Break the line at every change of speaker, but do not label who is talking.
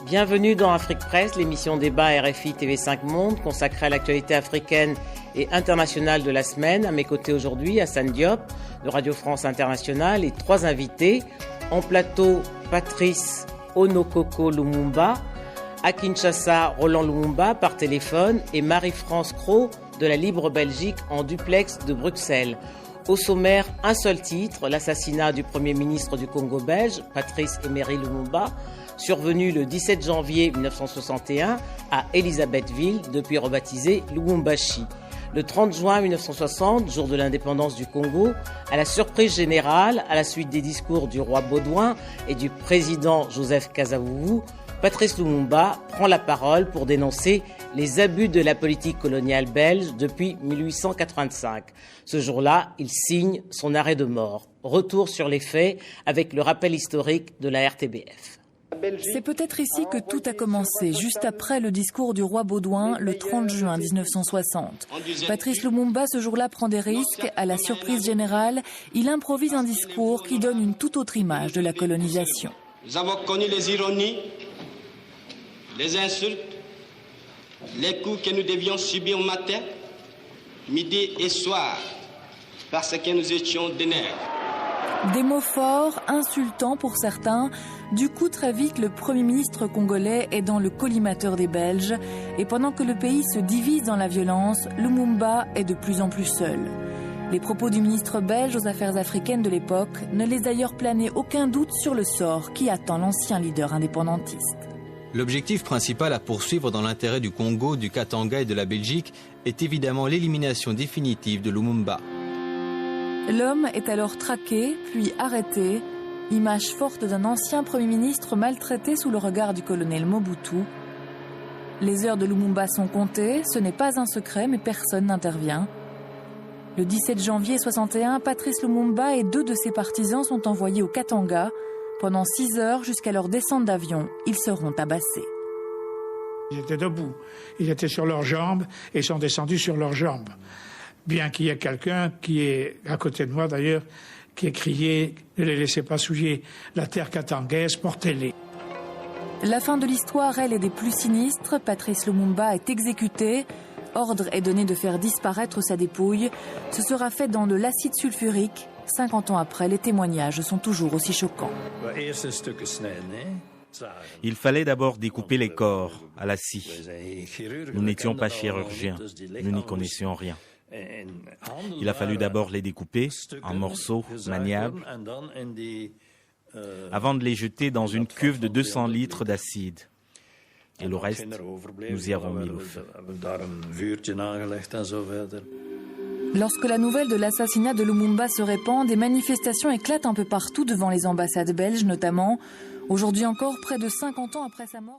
Bienvenue dans Afrique Presse, l'émission débat RFI TV5 Monde consacrée à l'actualité africaine et internationale de la semaine. À mes côtés aujourd'hui, Hassan Diop de Radio France Internationale et trois invités. En plateau, Patrice Onokoko Lumumba, à Kinshasa, Roland Lumumba par téléphone et Marie-France Cros de la Libre Belgique en duplex de Bruxelles. Au sommaire, un seul titre, l'assassinat du Premier ministre du Congo belge, Patrice Emery Lumumba, survenu le 17 janvier 1961 à Elisabethville, depuis rebaptisé Lubumbashi. Le 30 juin 1960, jour de l'indépendance du Congo, à la surprise générale, à la suite des discours du roi Baudouin et du président Joseph Kasavubu, Patrice Lumumba prend la parole pour dénoncer les abus de la politique coloniale belge depuis 1885. Ce jour-là, il signe son arrêt de mort. Retour sur les faits avec le rappel historique de la RTBF.
C'est peut-être ici que tout a commencé, juste après le discours du roi Baudouin, le 30 juin 1960. Patrice Lumumba, ce jour-là, prend des risques. À la surprise générale, il improvise un discours qui donne une toute autre image de la colonisation.
Nous avons connu les ironies, les insultes, les coups que nous devions subir matin, midi et soir, parce que nous étions des nerfs.
Des mots forts, insultants pour certains. Du coup, très vite, le Premier ministre congolais est dans le collimateur des Belges. Et pendant que le pays se divise dans la violence, Lumumba est de plus en plus seul. Les propos du ministre belge aux affaires africaines de l'époque ne laissent d'ailleurs planer aucun doute sur le sort qui attend l'ancien leader indépendantiste.
L'objectif principal à poursuivre dans l'intérêt du Congo, du Katanga et de la Belgique est évidemment l'élimination définitive de Lumumba.
L'homme est alors traqué, puis arrêté, image forte d'un ancien Premier ministre maltraité sous le regard du colonel Mobutu. Les heures de Lumumba sont comptées, ce n'est pas un secret, mais personne n'intervient. Le 17 janvier 61, Patrice Lumumba et deux de ses partisans sont envoyés au Katanga. Pendant 6 heures, jusqu'à leur descente d'avion, ils seront tabassés.
Ils étaient debout, ils étaient sur leurs jambes et sont descendus sur leurs jambes. Bien qu'il y ait quelqu'un qui est à côté de moi d'ailleurs, qui a crié « Ne les laissez pas souiller, la terre katangaise, portez-les ».
La fin de l'histoire, elle, est des plus sinistres. Patrice Lumumba est exécuté. Ordre est donné de faire disparaître sa dépouille. Ce sera fait dans de l'acide sulfurique. 50 ans après, les témoignages sont toujours aussi choquants.
Il fallait d'abord découper les corps à la scie. Nous n'étions pas chirurgiens, nous n'y connaissions rien. Il a fallu d'abord les découper en morceaux maniables avant de les jeter dans une cuve de 200 litres d'acide. Et le reste, nous y avons mis le feu.
Lorsque la nouvelle de l'assassinat de Lumumba se répand, des manifestations éclatent un peu partout devant les ambassades belges notamment. Aujourd'hui encore, près de 50 ans après sa mort.